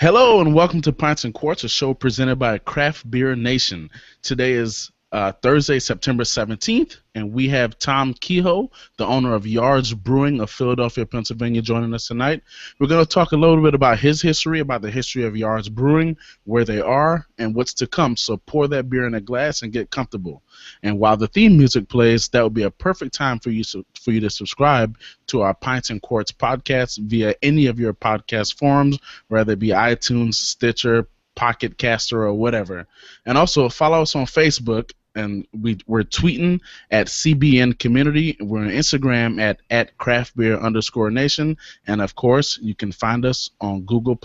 Hello and welcome to Pints and Quarts, a show presented by Craft Beer Nation. Today is Thursday, September 17th, and we have Tom Kehoe, the owner of Yards Brewing of Philadelphia, Pennsylvania, joining us tonight. We're going to talk a little bit about his history, about the history of Yards Brewing, where they are, and what's to come. So pour that beer in a glass and get comfortable. And while the theme music plays, that would be a perfect time for you to subscribe to our Pints and Quarts podcast via any of your podcast forums, whether it be iTunes, Stitcher, Pocket Caster, or whatever. And also follow us on Facebook. And we're tweeting at CBN Community. We're on Instagram at craftbeer_nation. And, of course, you can find us on Google+.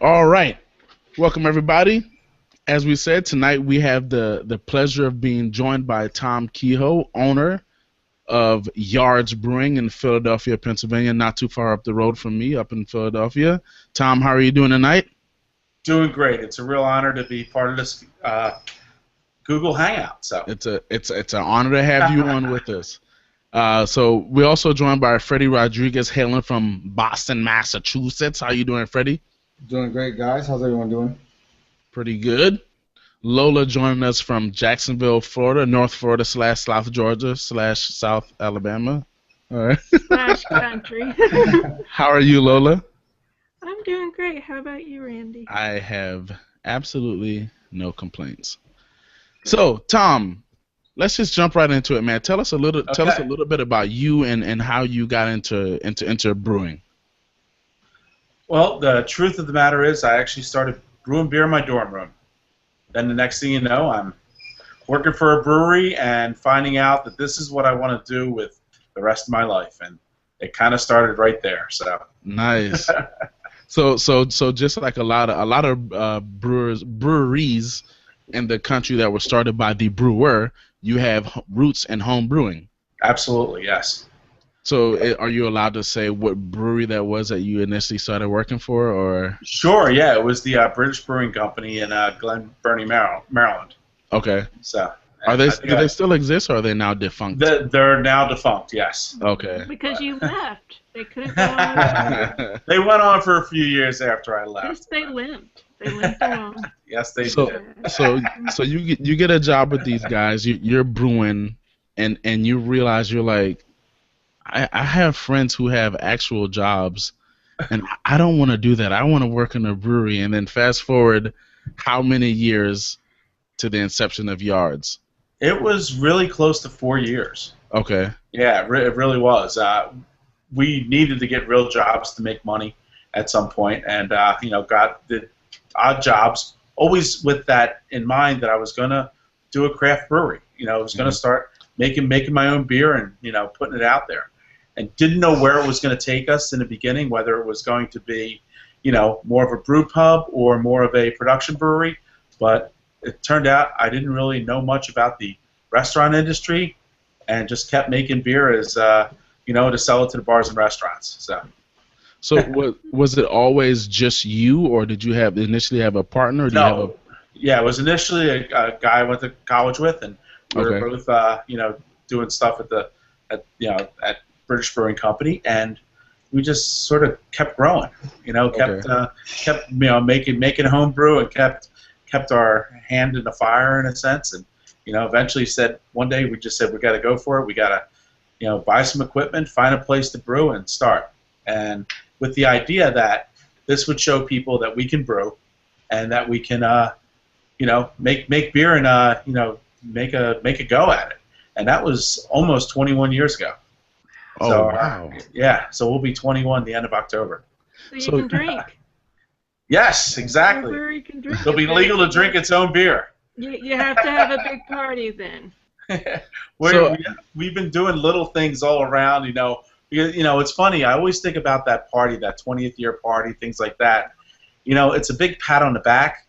All right. Welcome, everybody. As we said, tonight we have the pleasure of being joined by Tom Kehoe, owner of Yards Brewing in Philadelphia, Pennsylvania, not too far up the road from me, up in Philadelphia. Tom, how are you doing tonight? Doing great. It's a real honor to be part of this Google Hangout. So it's an honor to have you on with us. So we're also joined by Freddie Rodriguez, hailing from Boston, Massachusetts. How you doing, Freddie? Doing great, guys. How's everyone doing? Pretty good. Lola joining us from Jacksonville, Florida, North Florida / South Georgia / South Alabama. All right. Slash country. How are you, Lola? I'm doing great. How about you, Randy? I have absolutely no complaints. So, Tom, let's just jump right into it, man. Tell us a little bit about you and how you got into brewing. Well, the truth of the matter is I actually started brewing beer in my dorm room. Then the next thing you know, I'm working for a brewery and finding out that this is what I want to do with the rest of my life, and it kind of started right there. So nice. So just like a lot of breweries in the country that were started by the brewer, you have roots in home brewing. Absolutely, yes. So are you allowed to say what brewery that was that you initially started working for, or? Sure, yeah. It was the British Brewing Company in Glen Burnie, Maryland. Okay. So do they still exist, or are they now defunct? They're now defunct, yes. Okay. Because you left. They couldn't go on. They went on for a few years after I left. Yes, they limped. They limped along. Yes, they did. So you get a job with these guys. You're brewing, and you realize you're like, I have friends who have actual jobs, and I don't want to do that. I want to work in a brewery. And then fast forward how many years to the inception of Yards? It was really close to 4 years. Okay. Yeah, it really was. We needed to get real jobs to make money at some point, and got the odd jobs, always with that in mind that I was going to do a craft brewery. I was going to start making my own beer and putting it out there. And didn't know where it was going to take us in the beginning, whether it was going to be, more of a brew pub or more of a production brewery. But it turned out I didn't really know much about the restaurant industry, and just kept making beer as, to sell it to the bars and restaurants. So was it always just you, or did you initially have a partner? Or Yeah, it was initially a guy I went to college with, and we were both, doing stuff at British Brewing Company, and we just sort of kept growing, kept making home brew, and kept our hand in the fire in a sense, and eventually one day we just said we got to go for it. We got to buy some equipment, find a place to brew, and start. And with the idea that this would show people that we can brew, and that we can make beer and make a go at it. And that was almost 21 years ago. Oh, so, wow. Yeah, so we'll be 21 the end of October. So you can drink. Yes, exactly. Your brewery can drink. It'll be legal to drink its own beer. You have to have a big party then. We've been doing little things all around, because, it's funny. I always think about that party, that 20th year party, things like that. It's a big pat on the back.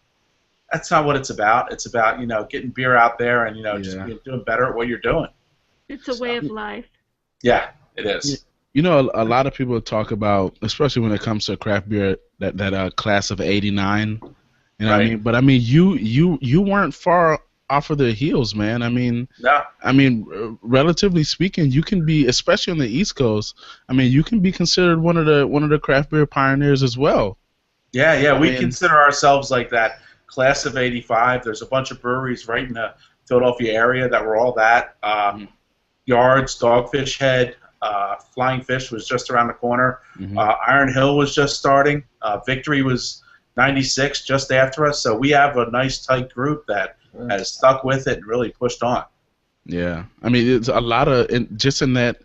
That's not what it's about. It's about, getting beer out there and, just doing better at what you're doing. It's a way of life. Yeah. It is. A lot of people talk about, especially when it comes to craft beer, that class of '89. What I mean? But I mean, you weren't far off of their heels, man. No. Relatively speaking, you can be, especially on the East Coast. You can be considered one of the craft beer pioneers as well. Yeah. We consider ourselves like that class of '85. There's a bunch of breweries right in the Philadelphia area that were all that. Yards, Dogfish Head, Flying Fish was just around the corner. Iron Hill was just starting. Victory was '96, just after us. So we have a nice tight group that has stuck with it and really pushed on. Yeah, it's a lot of just in that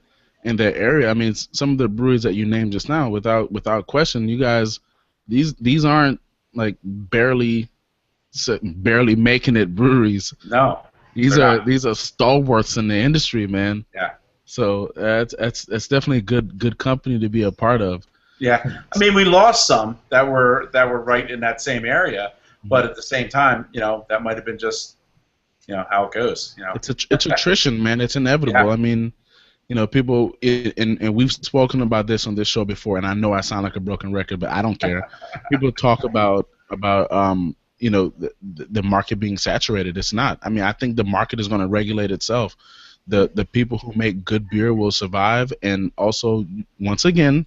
area. Some of the breweries that you named just now, without question, you guys, these aren't like barely making it breweries. No, these are stalwarts in the industry, man. Yeah. So that's definitely a good company to be a part of. Yeah, we lost some that were right in that same area, but at the same time, that might have been just, how it goes. It's attrition, man. It's inevitable. Yeah. People, and we've spoken about this on this show before, and I know I sound like a broken record, but I don't care. People talk about the market being saturated. It's not. I think the market is going to regulate itself. The people who make good beer will survive, and also, once again,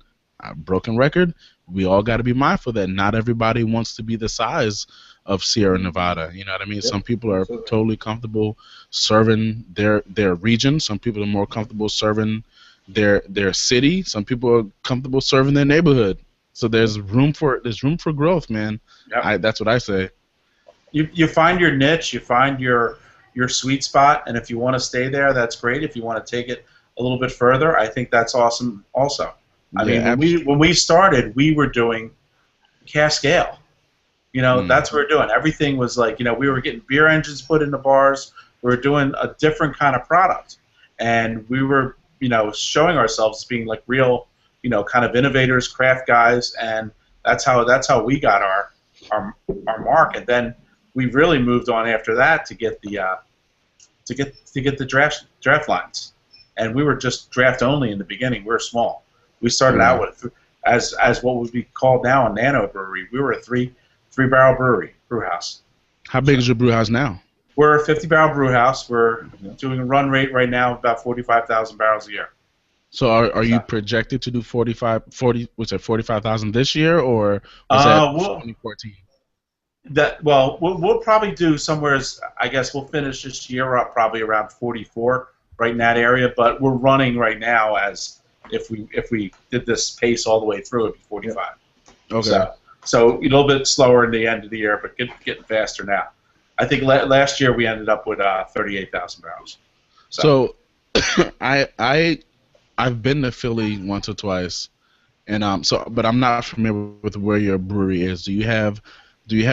broken record, we all got to be mindful that not everybody wants to be the size of Sierra Nevada. You know what I mean? Yep. Some people are totally comfortable serving their region. Some people are more comfortable serving their city. Some people are comfortable serving their neighborhood. So there's room for growth, man. Yep. That's what I say. You find your niche, you find your sweet spot, and if you want to stay there, that's great. If you want to take it a little bit further, I think that's awesome also. When we started, we were doing cask ale. That's what we're doing. Everything was like, we were getting beer engines put in the bars. We were doing a different kind of product. And we were, showing ourselves as being like real, kind of innovators, craft guys, and that's how we got our mark. And then we really moved on after that to get the draft lines. And we were just draft only in the beginning. We were small. We started out with as what would be called now a nano brewery. We were a three barrel brew house. How big is your brew house now? We're a 50 barrel brew house. We're doing a run rate right now of about 45,000 barrels a year. So are you projected to do 45,000 this year, or was that 2014? We'll probably do somewhere. I guess we'll finish this year up probably around 44, right in that area. But we're running right now as if we did this pace all the way through, it'd be 45. Okay. So a little bit slower in the end of the year, but getting faster now. I think last year we ended up with 38,000 barrels. So I've been to Philly once or twice, and but I'm not familiar with where your brewery is. Do you have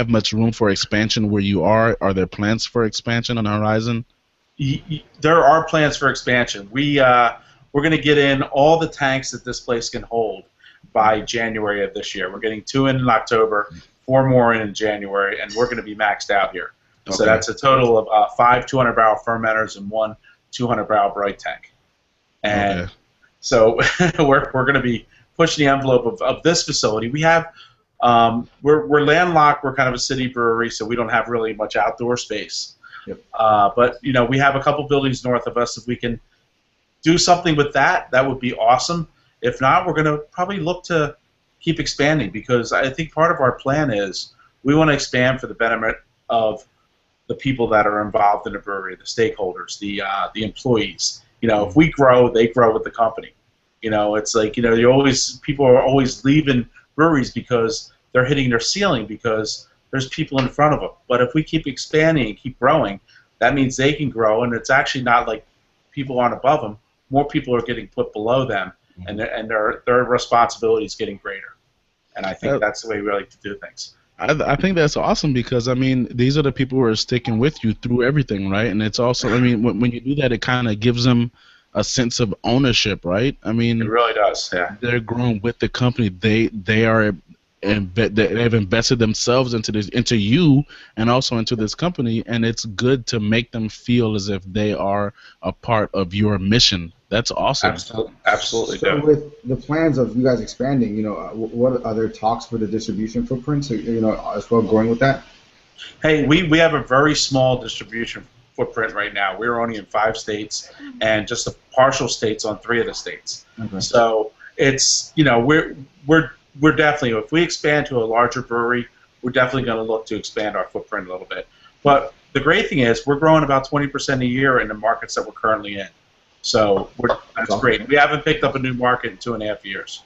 much room for expansion where you are? Are there plans for expansion on the horizon? There are plans for expansion. We're going to get in all the tanks that this place can hold by January of this year. We're getting 2 in October, 4 more in January, and we're going to be maxed out here. Okay. So that's a total of 5 200-barrel fermenters and 1 200-barrel bright tank. And so we're going to be pushing the envelope of this facility. We have we're landlocked. We're kind of a city brewery, so we don't have really much outdoor space. Yep. But we have a couple buildings north of us. If we can do something with that would be awesome. If not, we're going to probably look to keep expanding, because I think part of our plan is we want to expand for the benefit of the people that are involved in the brewery, the stakeholders, the employees. If we grow, they grow with the company. It's like people are always leaving breweries because they're hitting their ceiling because there's people in front of them. But if we keep expanding and keep growing, that means they can grow, and it's actually not like people aren't above them. More people are getting put below them, and their responsibility is getting greater. And I think that's the way we like to do things. I think that's awesome, because these are the people who are sticking with you through everything, right? And it's also, when you do that, it kind of gives them a sense of ownership, right? It really does. Yeah. They're growing with the company. They've invested themselves into you, and also into this company, and it's good to make them feel as if they are a part of your mission. That's awesome. Absolutely. So with the plans of you guys expanding, what other talks for the distribution footprint? So, as well, growing with that. Hey, we have a very small distribution footprint right now. We're only in 5 states and just a partial states on 3 of the states. Okay. So it's, you know, we're definitely, if we expand to a larger brewery, we're definitely going to look to expand our footprint a little bit. But the great thing is we're growing about 20% a year in the markets that we're currently in. So that's great. We haven't picked up a new market in 2.5 years.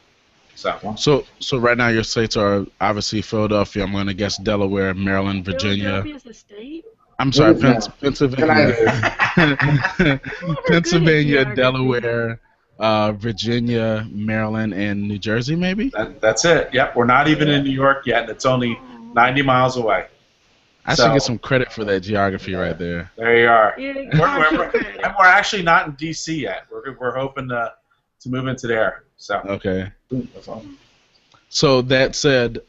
So right now your states are obviously Philadelphia. I'm going to guess Delaware, Maryland, Virginia. Philadelphia's a state? I'm sorry, Pennsylvania. Pennsylvania, Delaware, Virginia, Maryland, and New Jersey, maybe. That's it. Yep, we're not even in New York yet, and it's only 90 miles away. I should get some credit for that geography right there. There you are. Yeah, And we're actually not in D.C. yet. We're hoping to move into there. So okay. That's awesome. So that said,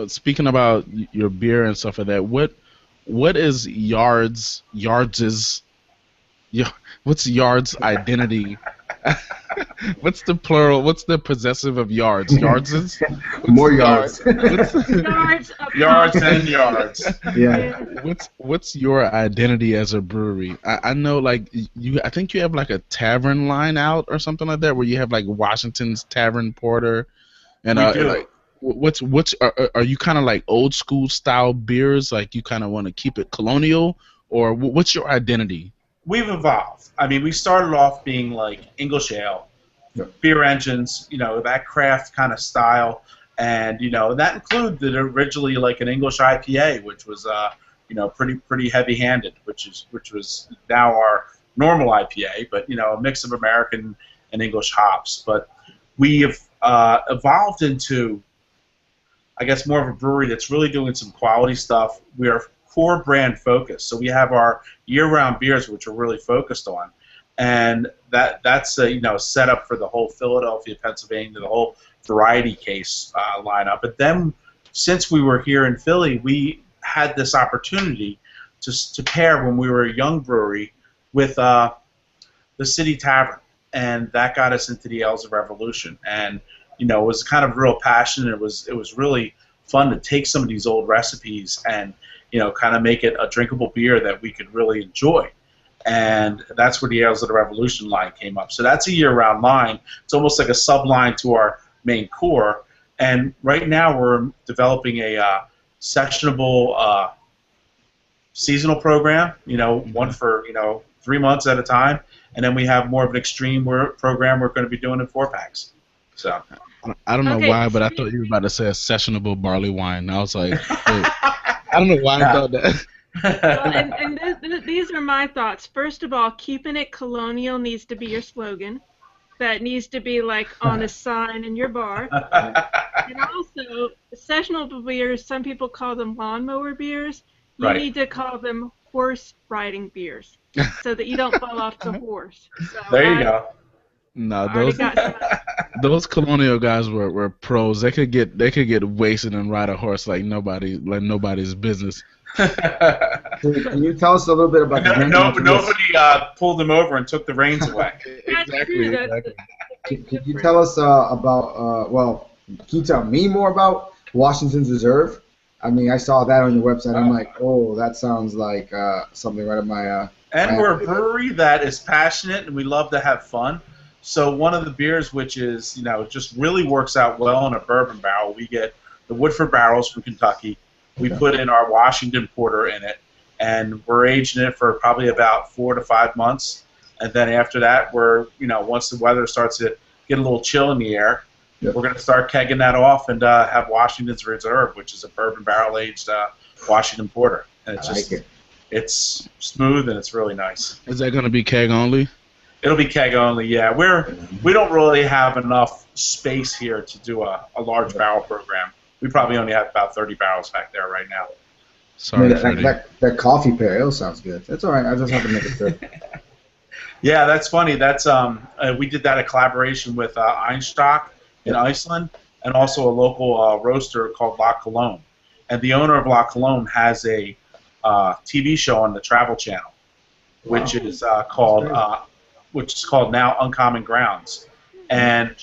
speaking about your beer and stuff like that, what is what's Yards' identity? What's the plural? What's the possessive of yards? Yardses? More yards. Yards and yards. Yeah. What's your identity as a brewery? I know, like, I think you have like a tavern line out or something like that, where you have like Washington's Tavern Porter, and We do. like, are you kind of like old school style beers? Like you kind of want to keep it colonial, or what's your identity? We've evolved. I mean, we started off being like English ale, beer engines, that craft kind of style, and that included originally like an English IPA, which was pretty heavy-handed, which was now our normal IPA, but a mix of American and English hops. But we have evolved into, I guess, more of a brewery that's really doing some quality stuff. We are core brand focused, so we have our year-round beers, which we're really focused on, and that's a set up for the whole Philadelphia, Pennsylvania, the whole variety case lineup. But then, since we were here in Philly, we had this opportunity to pair, when we were a young brewery, with the City Tavern, and that got us into the Ales of Revolution, and it was kind of real passion. It was really fun to take some of these old recipes and kind of make it a drinkable beer that we could really enjoy. And that's where the Ales of the Revolution line came up. So that's a year-round line. It's almost like a sub-line to our main core. And right now we're developing a sessionable seasonal program, one for 3 months at a time. And then we have more of an extreme program we're going to be doing in 4-packs. So I don't know why, but I thought you were about to say a sessionable barley wine. I was like, wait. I don't know why I thought that. Well, and these are my thoughts. First of all, keeping it colonial needs to be your slogan. That needs to be like on a sign in your bar. And also, sessionable beers, some people call them lawnmower beers. You need to call them horse riding beers, so that you don't fall off the horse. So there you go. No, those colonial guys were pros. They could get wasted and ride a horse like nobody's business. Can you tell us a little bit about the nobody pulled them over and took the reins away. Exactly. Can you tell us about can you tell me more about Washington's Reserve? I mean, I saw that on your website. I'm like, oh, that sounds like something right up my and we're a brewery that is passionate, and we love to have fun. So one of the beers, which is, just really works out well in a bourbon barrel, we get the Woodford barrels from Kentucky. We put in our Washington Porter in it, and we're aging it for probably about 4 to 5 months. And then after that, we're, once the weather starts to get a little chill in the air, we're going to start kegging that off and have Washington's Reserve, which is a bourbon barrel aged Washington Porter. And it's smooth and it's really nice. Is that going to be keg only? It'll be keg only, yeah. We don't really have enough space here to do a large barrel program. We probably only have about 30 barrels back there right now. Sorry, that coffee pair ale sounds good. That's all right. I just have to make it through. Yeah, that's funny. That's we did that in collaboration with Einstock in Iceland, and also a local roaster called La Cologne. And the owner of La Cologne has a TV show on the Travel Channel, which is called now Uncommon Grounds. And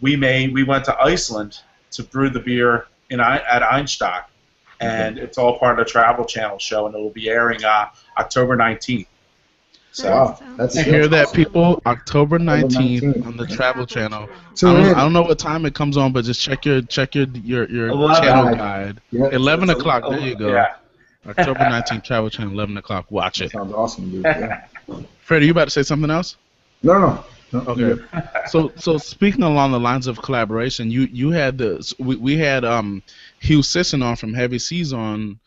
we went to Iceland to brew the beer at Einstock, and it's all part of the Travel Channel show, and it will be airing October 19th. So Wow, that's you hear that, people? October 19th on the Travel Channel. I don't know what time it comes on, but just check your channel guide. 11 o'clock. There you go. Yeah. October 19th, Travel Channel, 11 o'clock. Watch it. Sounds awesome, dude. Yeah. Freddie, you about to say something else? No. Okay. So speaking along the lines of collaboration, you had we had Hugh Sisson on from Heavy Seas on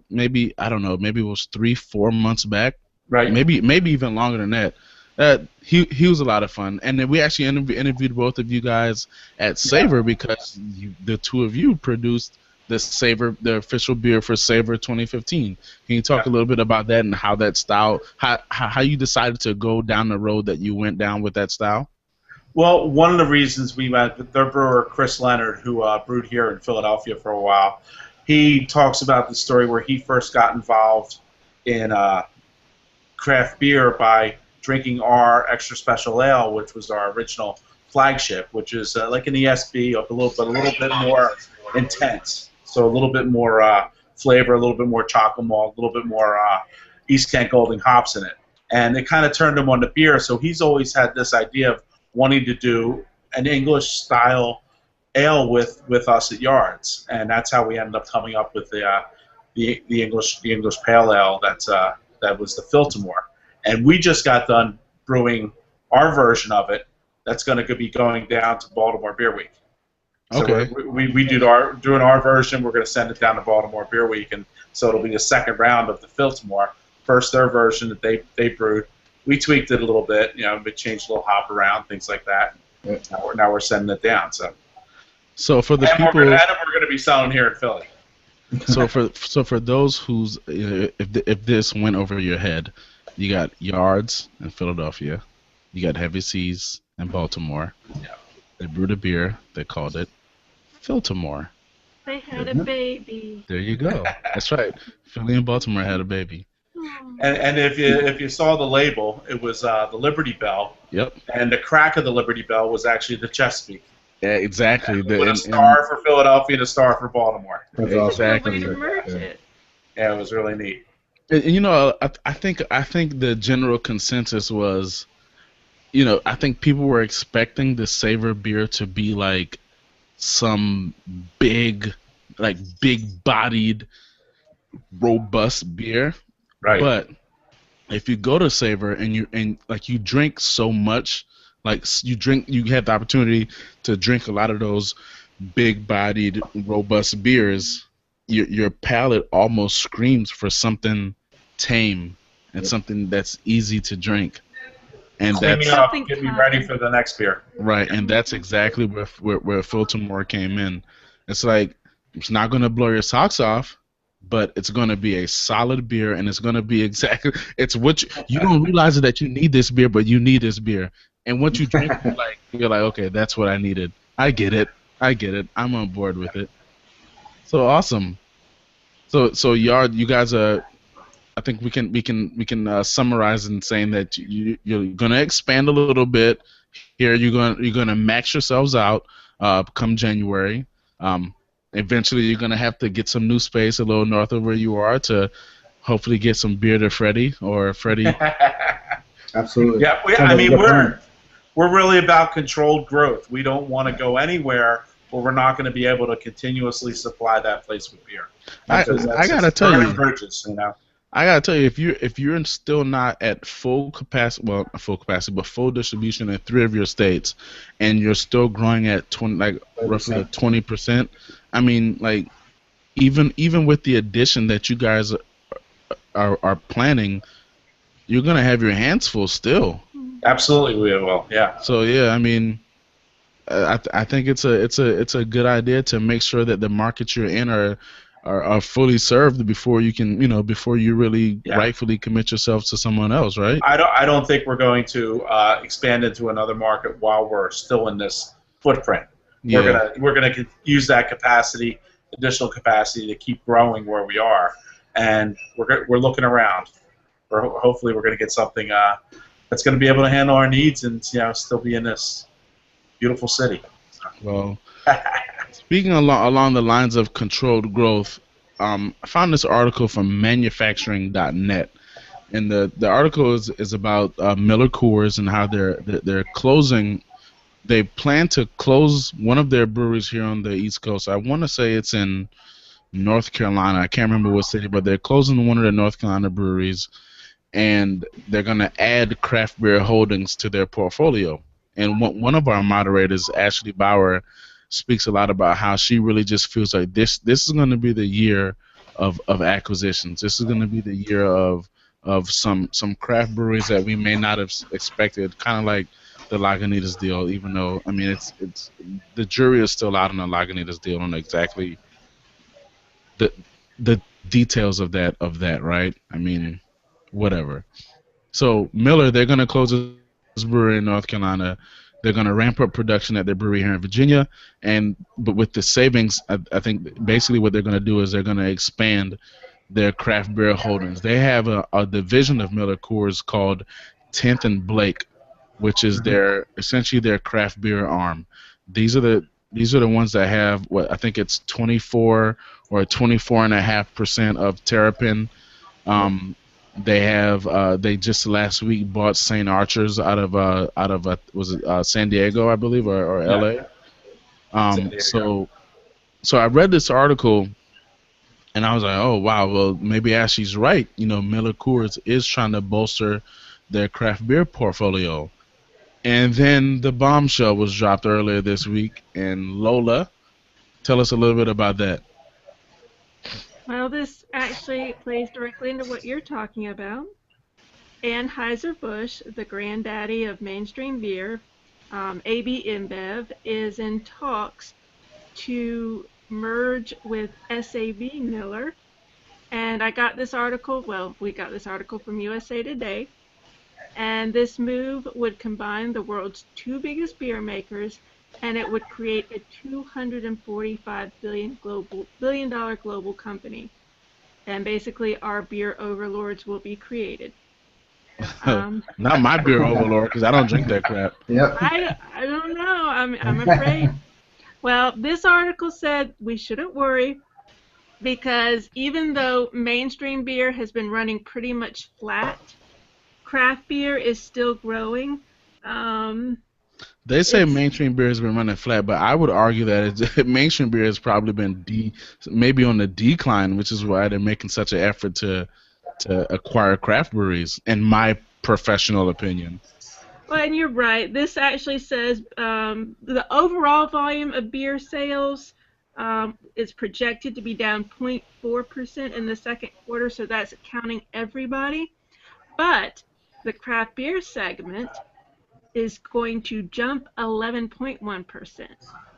maybe I don't know, maybe it was 3-4 months back. Right. Maybe even longer than that. He was a lot of fun, and then we actually interviewed both of you guys at Savor because the two of you produced the official beer for Savor 2015. Can you talk a little bit about that and how that style, how you decided to go down the road that you went down with that style? Well, one of the reasons we went with their brewer, Chris Leonard, who brewed here in Philadelphia for a while, he talks about the story where he first got involved in craft beer by drinking our extra special ale, which was our original flagship, which is like an ESB, a little bit more intense. So a little bit more flavor, a little bit more chocolate malt, a little bit more East Kent Golding hops in it. And it kind of turned him on to beer, so he's always had this idea of wanting to do an English-style ale with us at Yards. And that's how we ended up coming up with the English Pale Ale that was the Filtermore. And we just got done brewing our version of it that's going to be going down to Baltimore Beer Week. So okay. we doing our version. We're going to send it down to Baltimore Beer Week, and so it'll be the second round of the Filtermore. First, their version that they brewed. We tweaked it a little bit, we changed a little hop around, things like that. Yeah. Now we're sending it down. So for the people, we're going to be selling here in Philly. So for those who's if this went over your head, you got Yards in Philadelphia, you got Heavy Seas in Baltimore. Yeah. They brewed a beer. They called it Filtermore. They had a baby. There you go. That's right. Philly and Baltimore had a baby. And if you saw the label, it was the Liberty Bell. Yep. And the crack of the Liberty Bell was actually the Chesapeake. Yeah, exactly. With a star for Philadelphia and a star for Baltimore. That's exactly. Yeah, it was really neat. And, I think the general consensus was, I think people were expecting the Savor beer to be like some big-bodied, robust beer. Right. But if you go to Savor and you drink so much, you have the opportunity to drink a lot of those big-bodied, robust beers, your palate almost screams for something tame and something that's easy to drink. And clean me up, get me ready for the next beer. Right, and that's exactly where Filtermore came in. It's like, it's not going to blow your socks off, but it's going to be a solid beer, and it's going to be it's what you don't realize that you need this beer, but you need this beer. And once you drink it, you're like, okay, that's what I needed. I get it. I'm on board with it. So awesome. So Yard, you guys are. I think we can summarize in saying that you're gonna expand a little bit here. You're gonna max yourselves out come January. Eventually, you're gonna have to get some new space a little north of where you are to hopefully get some beer to Freddie or Freddie. Absolutely. Yeah, we're really about controlled growth. We don't want to go anywhere where we're not going to be able to continuously supply that place with beer. I gotta tell you. Bridges, I gotta tell you, if you're still not at full capacity, well, not full capacity, but full distribution in 3 of your states, and you're still growing at roughly 20%. I mean, even with the addition that you guys are planning, you're gonna have your hands full still. Absolutely, we will. Yeah. So yeah, I mean, I think it's a good idea to make sure that the markets you're in are fully served before you can, before you really rightfully commit yourself to someone else, right? I don't think we're going to expand into another market while we're still in this footprint. Yeah. We're gonna use that capacity, additional capacity, to keep growing where we are, and we're looking around. Hopefully we're gonna get something that's gonna be able to handle our needs and still be in this beautiful city. Well. Speaking along the lines of controlled growth, I found this article from manufacturing.net, and the article is about Miller Coors and how they're closing. They plan to close one of their breweries here on the East Coast. I want to say it's in North Carolina. I can't remember what city, but they're closing one of the North Carolina breweries, and they're going to add craft beer holdings to their portfolio. And one of our moderators, Ashley Bauer, speaks a lot about how she really just feels like this is going to be the year of acquisitions. This is going to be the year of some craft breweries that we may not have expected, kind of like the Lagunitas deal. Even though, I mean, it's the jury is still out on the Lagunitas deal on exactly the the details of that, right? I mean, whatever. So Miller, they're going to close this brewery in North Carolina. They're going to ramp up production at their brewery here in Virginia, but with the savings, I think basically what they're going to do is they're going to expand their craft beer holdings. They have a division of Miller Coors called 10th and Blake, which is essentially their craft beer arm. These are the ones that have what I think it's 24 or 24.5% of terrapin. They just last week bought St. Archer's out of was it San Diego, I believe, or LA. So I read this article and I was like, oh wow, well maybe Ashley's right. Miller Coors is trying to bolster their craft beer portfolio. And then the bombshell was dropped earlier this week. And Lola, tell us a little bit about that. Well, this actually plays directly into what you're talking about. Anheuser-Busch, the granddaddy of mainstream beer, AB InBev, is in talks to merge with SAB Miller. And we got this article from USA Today. And this move would combine the world's two biggest beer makers, and it would create a $245 billion global company. And basically, our beer overlords will be created. Not my beer overlord, because I don't drink that crap. Yep. I don't know. I'm afraid. Well, this article said we shouldn't worry, because even though mainstream beer has been running pretty much flat, craft beer is still growing. They say mainstream beer has been running flat, but I would argue that mainstream beer has probably been maybe on the decline, which is why they're making such an effort to acquire craft breweries, in my professional opinion. Well, and you're right. This actually says the overall volume of beer sales is projected to be down 0.4% in the second quarter, so that's counting everybody. But the craft beer segment is going to jump 11.1%.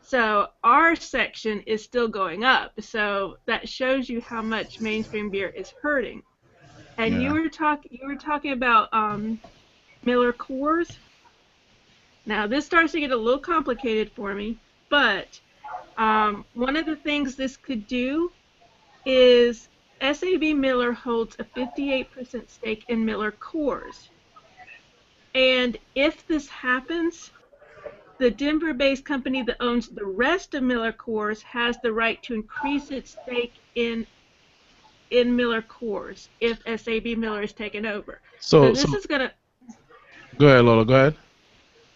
So our section is still going up. So that shows you how much mainstream beer is hurting. And you were talking about Miller Coors. Now this starts to get a little complicated for me, but one of the things this could do is SAB Miller holds a 58% stake in Miller Coors. And if this happens, the Denver-based company that owns the rest of Miller Coors has the right to increase its stake in Miller Coors if SAB Miller is taken over. So this is going to... Go ahead, Lola, go ahead.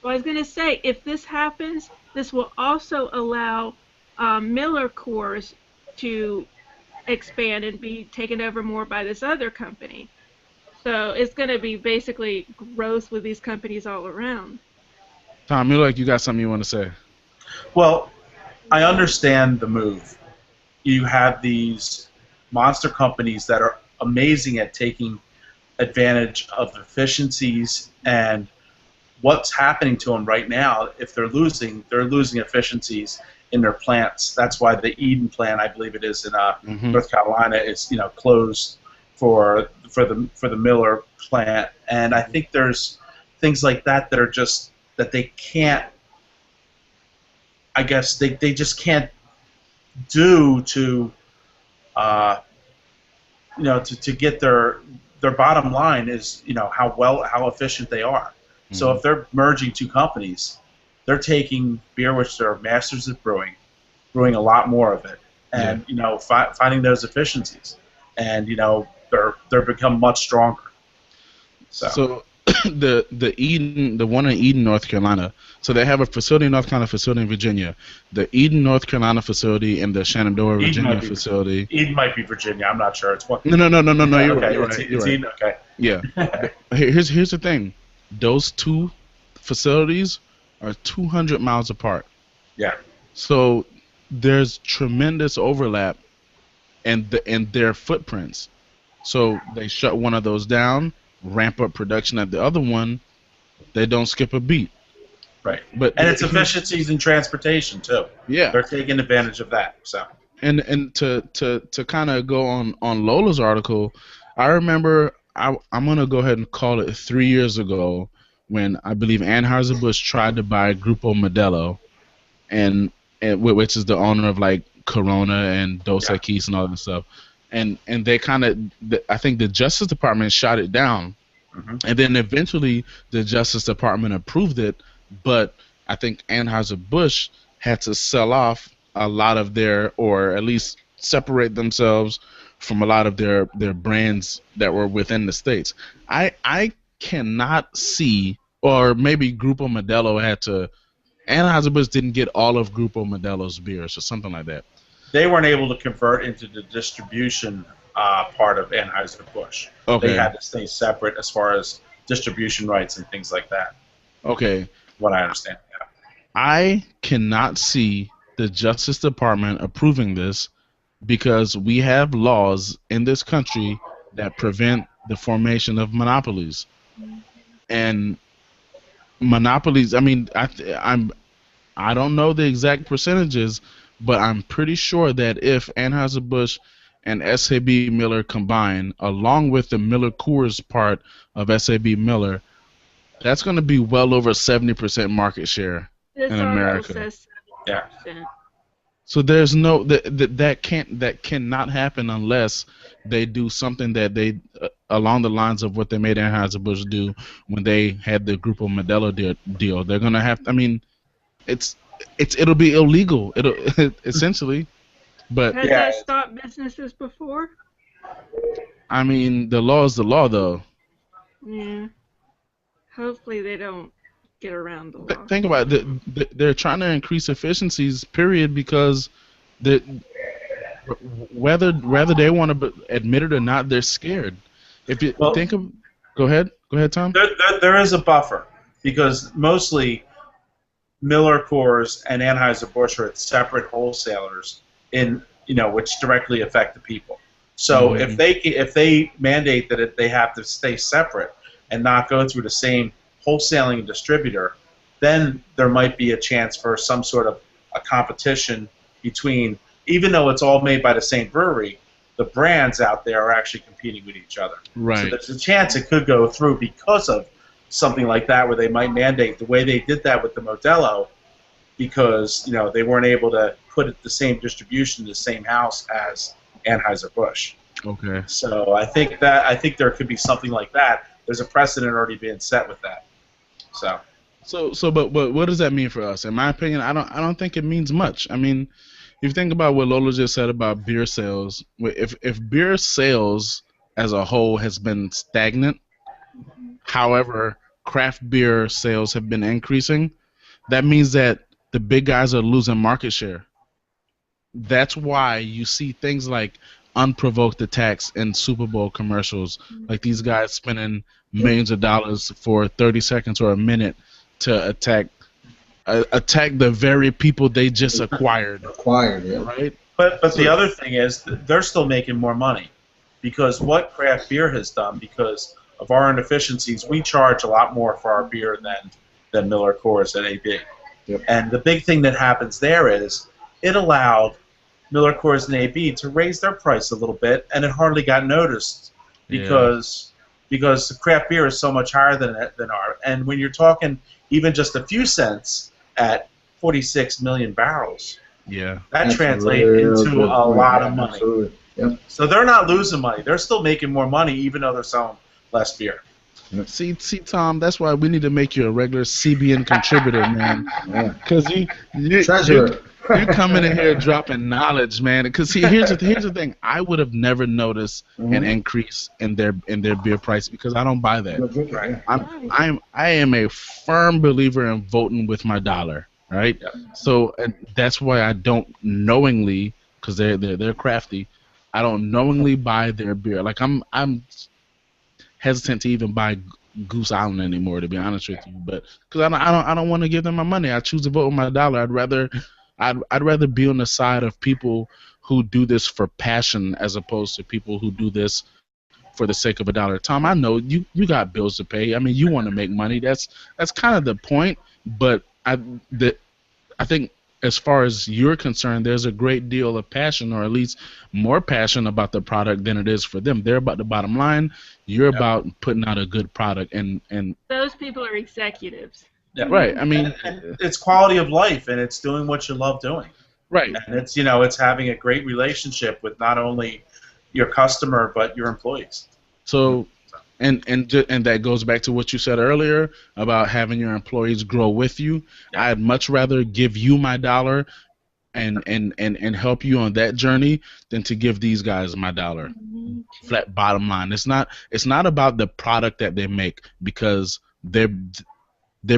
Well, I was going to say, if this happens, this will also allow Miller Coors to expand and be taken over more by this other company. So it's going to be basically growth with these companies all around. Tom, you look like you got something you want to say. Well, I understand the move. You have these monster companies that are amazing at taking advantage of efficiencies, and what's happening to them right now, if they're losing efficiencies in their plants. That's why the Eden plant, I believe it is in North Carolina, is closed for the Miller plant. And I think there's things like that are just that they can't. I guess they just can't do to to get their bottom line is how efficient they are. So if they're merging two companies, they're taking beer which they're masters at brewing a lot more of it, and finding those efficiencies, and they're become much stronger. So the one in Eden, North Carolina. So they have a facility in North Carolina, facility in Virginia. The Eden, North Carolina facility and the Shenandoah, Virginia facility. Eden might be Virginia. I'm not sure. It's one. No. Yeah, You're okay. right. It's Eden. Okay. Yeah. Here's the thing. Those two facilities are 200 miles apart. Yeah. So there's tremendous overlap in their footprints. So they shut one of those down, ramp up production at the other one. They don't skip a beat. Right. And it's efficiencies in transportation too. Yeah. They're taking advantage of that. So. And to kind of go on Lola's article, I remember I'm gonna go ahead and call it 3 years ago when I believe Anheuser-Busch tried to buy Grupo Modelo, and which is the owner of like Corona and Dos Equis and all that stuff, and they I think the Justice Department shot it down, and then eventually the Justice Department approved it, but I think Anheuser-Busch had to sell off a lot of their, or at least separate themselves from a lot of their brands that were within the states. I cannot see, or maybe Grupo Modelo Anheuser-Busch didn't get all of Grupo Modelo's beers or something like that. They weren't able to convert into the distribution part of Anheuser-Busch. Okay. They had to stay separate as far as distribution rights and things like that. Okay. What I understand. Yeah. I cannot see the Justice Department approving this because we have laws in this country that prevent the formation of monopolies. And monopolies, I mean, I don't know the exact percentages, but I'm pretty sure that if Anheuser-Busch and SAB Miller combine, along with the Miller Coors part of SAB Miller, that's going to be well over 70% market share in America. Says 70%. Yeah. So there's no that cannot happen unless they do something that they along the lines of what they made Anheuser-Busch do when they had the Grupo Modelo deal. They're gonna have. I mean, it'll be illegal. It'll essentially. But has that stopped businesses before? I mean, the law is the law, though. Yeah. Hopefully they don't get around the law. Think about it. They're trying to increase efficiencies, period, because whether they want to admit it or not, they're scared. If you think of, go ahead, Tom. There is a buffer because mostly Miller Coors and Anheuser-Busch are separate wholesalers which directly affect the people. So if they mandate that they have to stay separate and not go through the same wholesaling distributor, then there might be a chance for some sort of a competition between, even though it's all made by the same brewery, the brands out there are actually competing with each other. Right. So there's a chance it could go through because of something like that, where they might mandate the way they did that with the Modelo, because they weren't able to put it the same distribution, the same house as Anheuser-Busch. Okay. So I think there could be something like that. There's a precedent already being set with that. But what does that mean for us? In my opinion, I don't think it means much. I mean, if you think about what Lola just said about beer sales, if beer sales as a whole has been stagnant, however, craft beer sales have been increasing, that means that the big guys are losing market share. That's why you see things like unprovoked attacks in Super Bowl commercials, like these guys spending millions of dollars for 30 seconds or a minute to attack the very people they just acquired. Yeah. Right? But the other thing is they're still making more money because what craft beer has done, because of our inefficiencies, we charge a lot more for our beer than Miller Coors and AB. Yep. And the big thing that happens there is it allowed Miller Coors and AB to raise their price a little bit, and it hardly got noticed because the craft beer is so much higher than our. And when you're talking even just a few cents at 46 million barrels, that translates into a lot of money. Absolutely. Yep. So they're not losing money; they're still making more money, even though they're selling less beer. See, Tom, that's why we need to make you a regular CBN contributor, man. Because treasurer. You're coming in here dropping knowledge, man. Because see, here's the thing. I would have never noticed an increase in their beer price because I don't buy that. Right. I am a firm believer in voting with my dollar. Right. Yep. So and that's why I don't knowingly, because they're crafty. I don't knowingly buy their beer. Like I'm hesitant to even buy Goose Island anymore, to be honest with you. But because I don't want to give them my money. I choose to vote with my dollar. I'd rather be on the side of people who do this for passion as opposed to people who do this for the sake of $1. Tom, I know you got bills to pay. I mean, you want to make money. That's kind of the point. But I think as far as you're concerned, there's a great deal of passion, or at least more passion about the product than it is for them. They're about the bottom line. You're about putting out a good product, and those people are executives. Yeah. Right. I mean, and it's quality of life, and it's doing what you love doing. Right. And it's having a great relationship with not only your customer but your employees. So, and that goes back to what you said earlier about having your employees grow with you. Yeah. I'd much rather give you my dollar and help you on that journey than to give these guys my dollar. Flat bottom line. It's not about the product that they make, because their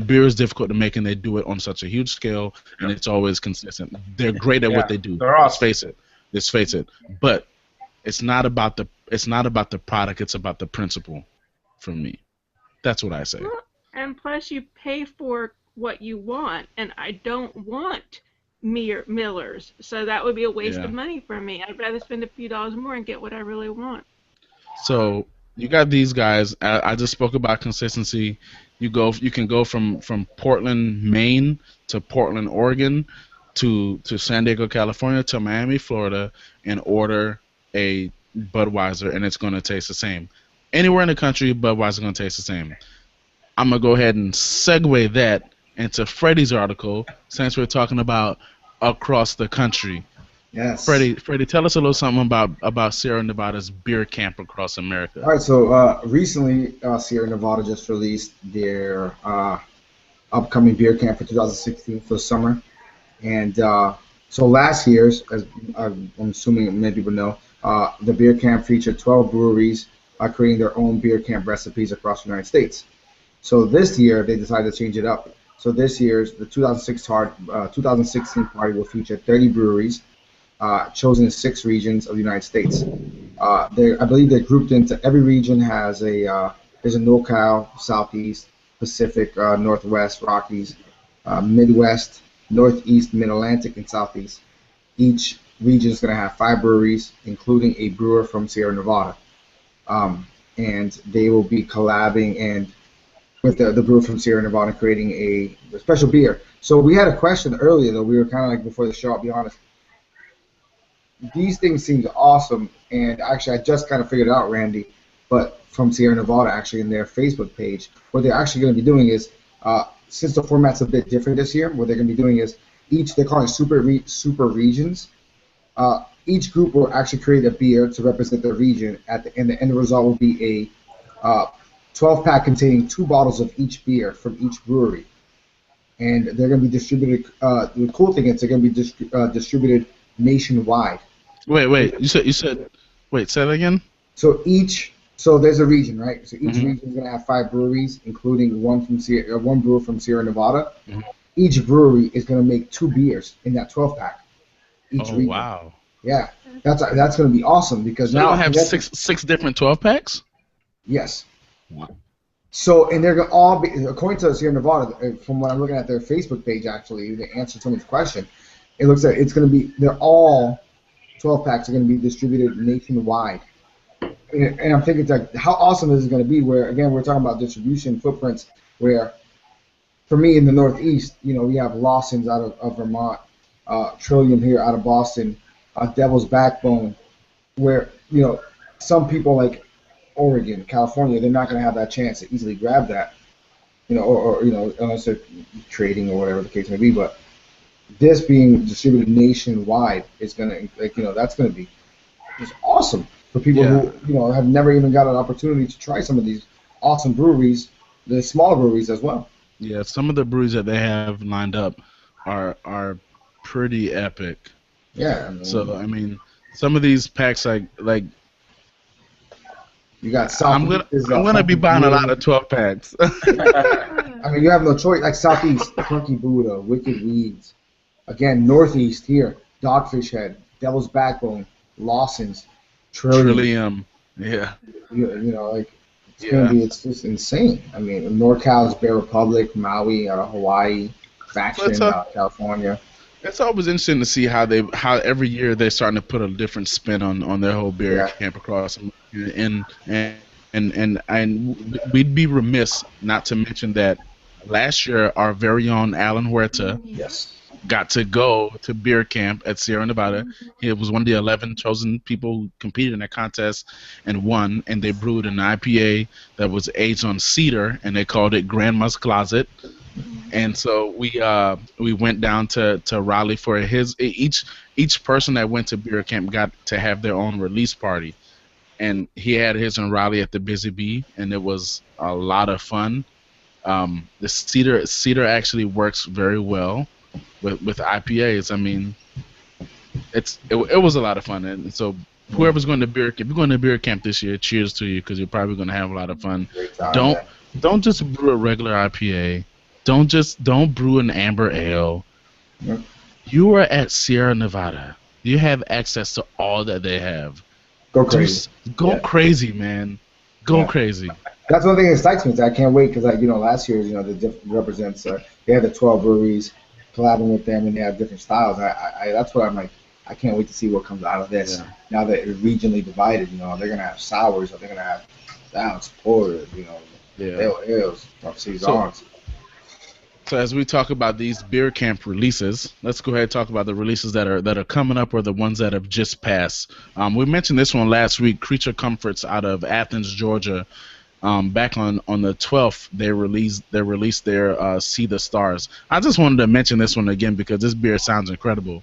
beer is difficult to make and they do it on such a huge scale, and it's always consistent. They're great at what they do. They're awesome. Let's face it. But it's not about the product, it's about the principle for me. That's what I say. Well, and plus you pay for what you want, and I don't want Millers, so that would be a waste of money for me. I'd rather spend a few dollars more and get what I really want. So you got these guys. I just spoke about consistency. You can go from Portland, Maine to Portland, Oregon to San Diego, California to Miami, Florida, and order a Budweiser, and it's going to taste the same. Anywhere in the country, Budweiser is going to taste the same. I'm going to go ahead and segue that into Freddie's article, since we're talking about across the country. Yes. Freddie, tell us a little something about Sierra Nevada's beer camp across America. All right, so recently Sierra Nevada just released their upcoming beer camp for 2016 for the summer. And so last year's, as I'm assuming many people know, the beer camp featured 12 breweries creating their own beer camp recipes across the United States. So this year, they decided to change it up. So this year's, the 2016 party will feature 30 breweries chosen in 6 regions of the United States. I believe they're grouped into, every region has there's a NorCal, Southeast, Pacific, Northwest, Rockies, Midwest, Northeast, Mid-Atlantic, and Southeast. Each region is going to have 5 breweries, including a brewer from Sierra Nevada. And they will be collabing with the brewer from Sierra Nevada, creating a special beer. So we had a question earlier, though. We were kind of like, before the show, I'll be honest. These things seem awesome, and actually I just kind of figured it out, Randy, but from Sierra Nevada, actually, in their Facebook page, what they're actually going to be doing is, since the format's a bit different this year, what they're going to be doing is, they're calling it super regions. Each group will actually create a beer to represent their region, and the end result will be a 12-pack containing 2 bottles of each beer from each brewery. And they're going to be distributed, the cool thing is they're going to be distributed nationwide. Wait, you said, say that again? So there's a region, right? So each region is going to have 5 breweries, including one brewer from Sierra Nevada. Mm-hmm. Each brewery is going to make 2 beers in that 12-pack. Each region. Wow. Yeah, that's going to be awesome, because so now they'll have six different 12-packs? Yes. Wow. So, and they're going to all be, according to Sierra Nevada, from what I'm looking at their Facebook page, actually, to answer someone's question, it looks like it's going to be, they're all 12-packs are going to be distributed nationwide. And I'm thinking, it's like, how awesome is it going to be, where, again, we're talking about distribution footprints, where, for me, in the Northeast, we have Lawson's out of Vermont, Trillium here out of Boston, Devil's Backbone, where, some people like Oregon, California, they're not going to have that chance to easily grab that, or unless they're trading or whatever the case may be. But this being distributed nationwide is going to, that's going to be just awesome for people who, have never even got an opportunity to try some of these awesome breweries, the smaller breweries as well. Yeah, some of the breweries that they have lined up are pretty epic. Yeah. So I mean, some of these packs like you got I'm gonna be buying a lot of 12 packs. I mean, you have no choice. Like Southeast, Punky Buddha, Wicked Weeds. Again, Northeast here, Dogfish Head, Devil's Backbone, Lawson's, Trillium. Yeah. You know, like it's gonna be. It's just insane. I mean, NorCal's Bear Republic, Maui out of Hawaii, Faction out of California. It's always interesting to see how every year they're starting to put a different spin on their whole beer camp across, and we'd be remiss not to mention that last year our very own Alan Huerta got to go to beer camp at Sierra Nevada. He was one of the 11 chosen people who competed in that contest and won, and they brewed an IPA that was aged on cedar, and they called it Grandma's Closet. And so we went down to Raleigh for each person that went to beer camp got to have their own release party, and he had his in Raleigh at the Busy Bee, and it was a lot of fun. The cedar actually works very well with IPAs. I mean, it was a lot of fun, and so whoever's going to beer camp, if you're going to beer camp this year, cheers to you because you're probably going to have a lot of fun. Don't just brew a regular IPA. Don't brew an amber ale. Yep. You are at Sierra Nevada. You have access to all that they have. Go crazy. Go crazy, man. Go crazy. That's one thing that excites me. I can't wait because last year the represents they had the 12 breweries collabing with them and they have different styles. That's what I'm like. I can't wait to see what comes out of this. Yeah. Now that it's regionally divided, they're gonna have sours, or they're gonna have stouts, porters, ales, saisons. So as we talk about these beer camp releases, let's go ahead and talk about the releases that are coming up or the ones that have just passed. We mentioned this one last week. Creature Comforts out of Athens, Georgia. Back on the 12th, they released their See the Stars. I just wanted to mention this one again because this beer sounds incredible.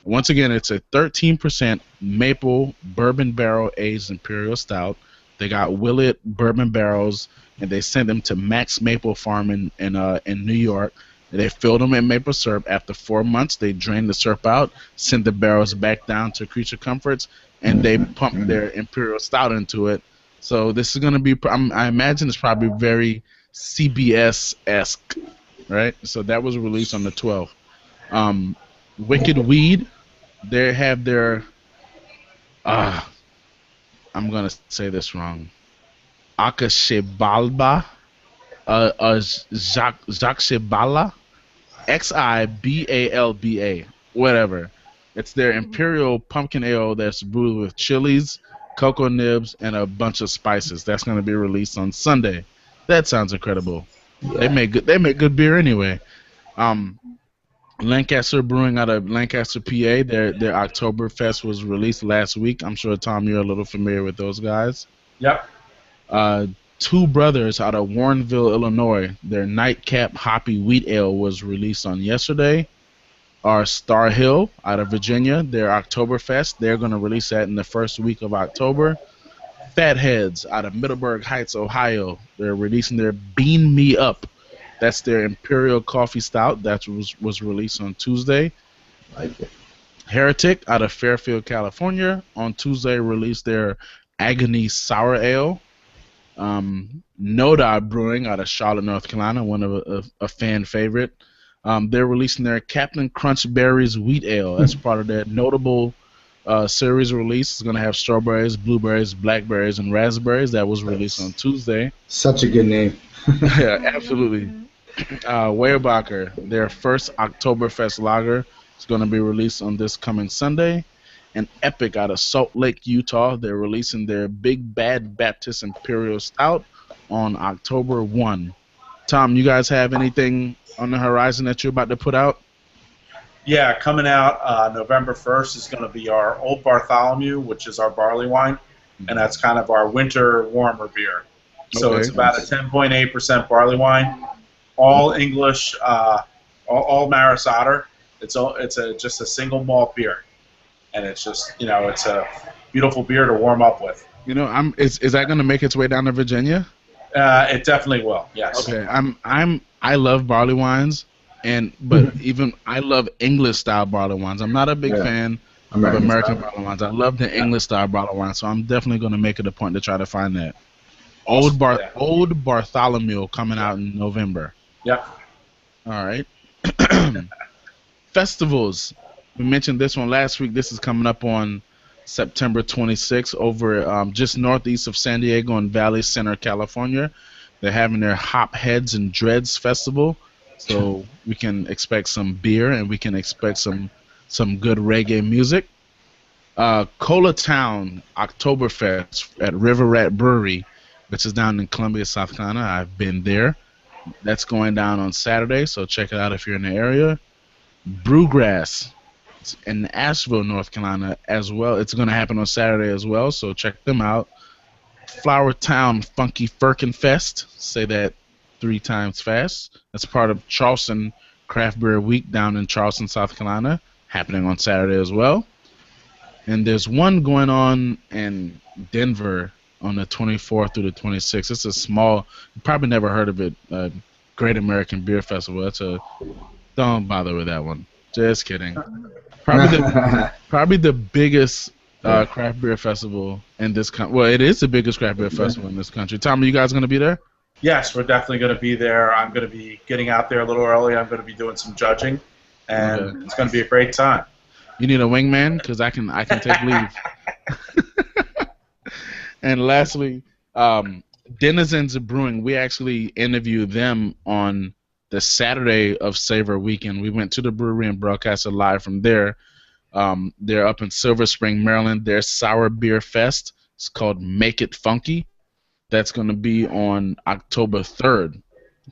Once again, it's a 13% maple bourbon barrel aged imperial stout. They got Willet bourbon barrels, and they sent them to Max Maple Farm in New York. They filled them in maple syrup. After 4 months, they drained the syrup out, sent the barrels back down to Creature Comforts, and they pumped their imperial stout into it. So this is going to be, I imagine it's probably very CBS-esque, right? So that was released on the 12th. Wicked Weed, they have their, I'm going to say this wrong, Akashibalba, Jakshibala, Xibalba, whatever. It's their imperial pumpkin ale that's brewed with chilies, cocoa nibs, and a bunch of spices. That's going to be released on Sunday. That sounds incredible. Yeah. They make good beer anyway. Lancaster Brewing out of Lancaster, PA. Their Oktoberfest was released last week. I'm sure, Tom, you're a little familiar with those guys. Yep. Two Brothers out of Warrenville, Illinois. Their Nightcap Hoppy Wheat Ale was released on yesterday. Our Star Hill out of Virginia, their Oktoberfest. They're going to release that in the first week of October. Fatheads out of Middleburg Heights, Ohio. They're releasing their Bean Me Up. That's their Imperial Coffee Stout that was released on Tuesday. Like it. Heretic out of Fairfield, California. On Tuesday, released their Agony Sour Ale. Noda Brewing out of Charlotte, North Carolina, one of a fan favorite. They're releasing their Captain Crunch Berries Wheat Ale as part of their notable series release. It's going to have strawberries, blueberries, blackberries, and raspberries. That was released on Tuesday. Such a good name. Yeah, absolutely. Weyerbacher, their first Oktoberfest lager, is going to be released on this coming Sunday. And Epic out of Salt Lake, Utah, they're releasing their Big Bad Baptist Imperial Stout on October 1. Tom, you guys have anything on the horizon that you're about to put out? Yeah, coming out November 1st is going to be our Old Bartholomew, which is our barley wine, and that's kind of our winter warmer beer. So it's about a 10.8% barley wine, all English, all Maris Otter. It's just a single malt beer, and it's just it's a beautiful beer to warm up with. Is that going to make its way down to Virginia? It definitely will. Yes. Okay. I love barley wines, But even I love English style bottled wines. I'm not a big fan of American bottled wines. I love the English style bottled wines, so I'm definitely going to make it a point to try to find that. Old Bartholomew coming out in November. Yep. All right. Festivals. We mentioned this one last week. This is coming up on September 26th over just northeast of San Diego in Valley Center, California. They're having their Hop Heads and Dreads Festival. So we can expect some beer and we can expect some good reggae music. Cola Town Oktoberfest at River Rat Brewery, which is down in Columbia, South Carolina. I've been there. That's going down on Saturday, so check it out if you're in the area. Brewgrass in Asheville, North Carolina as well. It's going to happen on Saturday as well, so check them out. Flower Town Funky Firkin Fest. Say that 3 times fast. That's part of Charleston Craft Beer Week down in Charleston, South Carolina, happening on Saturday as well. And there's one going on in Denver on the 24th through the 26th. It's a small, you probably never heard of it, Great American Beer Festival. Don't bother with that one. Just kidding. Probably the biggest craft beer festival in this country. Well, it is the biggest craft beer festival in this country. Tom, are you guys going to be there? Yes, we're definitely going to be there. I'm going to be getting out there a little early. I'm going to be doing some judging, and it's going to be a great time. You need a wingman? Because I can take leave. And lastly, Denizens of Brewing. We actually interviewed them on the Saturday of Savor Weekend. We went to the brewery and broadcasted live from there. They're up in Silver Spring, Maryland. Their Sour Beer Fest. It's called Make It Funky. That's going to be on October 3rd.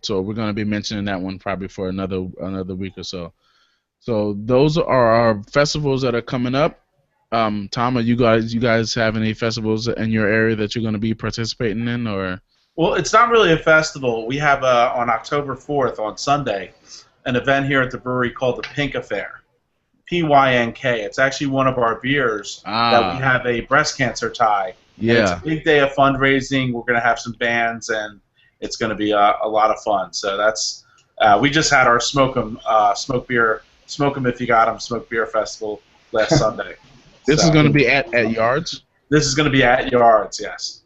So we're going to be mentioning that one probably for another week or so. So those are our festivals that are coming up. Tom, you guys have any festivals in your area that you're going to be participating in, or? Well, it's not really a festival. We have on October 4th on Sunday an event here at the brewery called the Pink Affair. P-Y-N-K. It's actually one of our beers that we have a breast cancer tie. Yeah. It's a big day of fundraising. We're going to have some bands, and it's going to be a lot of fun. So that's we just had our Smoke 'em if you got 'em Smoke Beer Festival last Sunday. This is going to be at Yards? This is going to be at Yards, yes.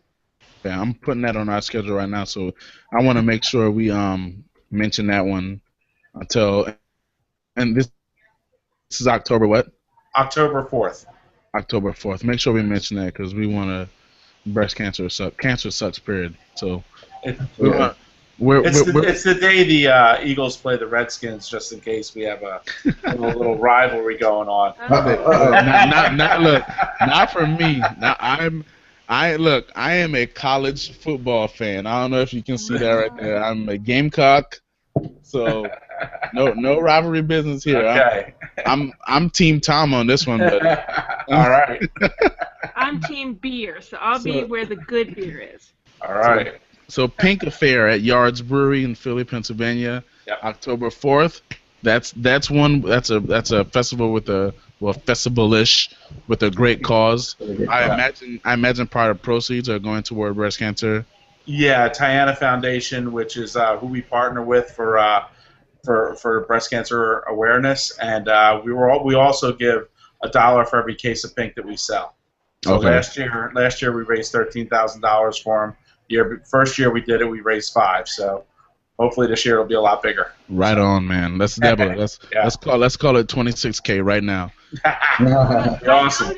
Yeah, I'm putting that on our schedule right now, so I want to make sure we mention that one and this is October what? October 4th. October 4th. Make sure we mention that because we want to breast cancer sucks. Cancer sucks, period. So it's the day the Eagles play the Redskins, just in case we have a little rivalry going on. Not for me. Now I am a college football fan. I don't know if you can see that right there. I'm a Gamecock, so no rivalry business here. Okay. I'm Team Tom on this one, buddy. All right. I'm Team Beer, so I'll be where the good beer is. All right. So Pink Affair at Yards Brewery in Philly, Pennsylvania, October 4th. That's a festival with festival-ish with a great cause. I imagine part of proceeds are going toward breast cancer. Yeah, Tiana Foundation, which is who we partner with for breast cancer awareness, and we also give $1 for every case of pink that we sell. So last year we raised $13,000 for them. First year we did it, we raised $5. So hopefully this year it'll be a lot bigger. Right on, man. Let's double it. Let's call it $26K right now. Awesome.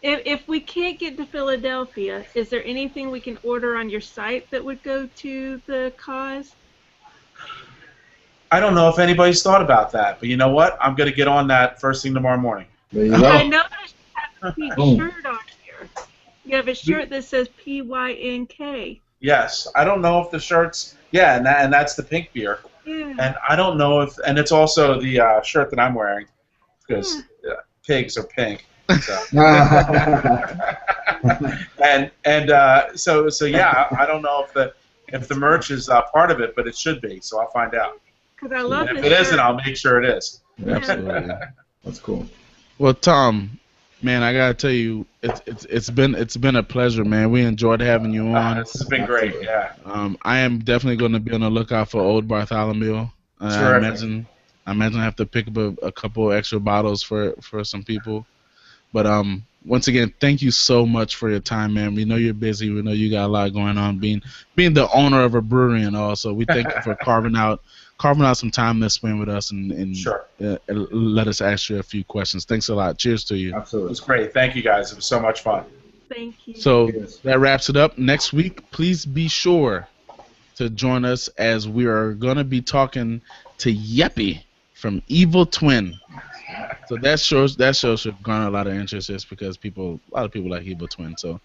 If we can't get to Philadelphia, is there anything we can order on your site that would go to the cause? I don't know if anybody's thought about that, but you know what? I'm going to get on that first thing tomorrow morning. There you go. I noticed you have a pink shirt on here. You have a shirt that says PYNK. Yes. I don't know if the shirt's... Yeah, and that's the pink beer. Yeah. And I don't know if... And it's also the shirt that I'm wearing, because pigs are pink. So. So yeah, I don't know if the merch is part of it, but it should be. So I'll find out. Because I love and if it isn't, I'll make sure it is. Absolutely. That's cool. Well, Tom, man, I gotta tell you, it's been a pleasure, man. We enjoyed having you on. This has been great. Yeah. I am definitely going to be on the lookout for Old Bartholomew. I imagine I have to pick up a couple extra bottles for some people. But once again, thank you so much for your time, man. We know you're busy. We know you got a lot going on, being the owner of a brewery and all. So we thank you for carving out some time to spend with us and Sure. Let us ask you a few questions. Thanks a lot. Cheers to you. Absolutely. It was great. Thank you, guys. It was so much fun. Thank you. So that wraps it up. Next week, please be sure to join us as we are going to be talking to Yeppy from Evil Twin. So that show should garner a lot of interest just because a lot of people like Evil Twin. So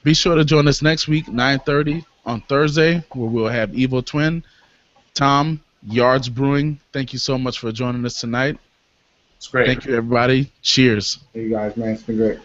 be sure to join us next week, 9:30 on Thursday, where we'll have Evil Twin. Tom, Yards Brewing, thank you so much for joining us tonight. It's great. Thank you, everybody. Cheers. Hey, you guys, man. It's been great.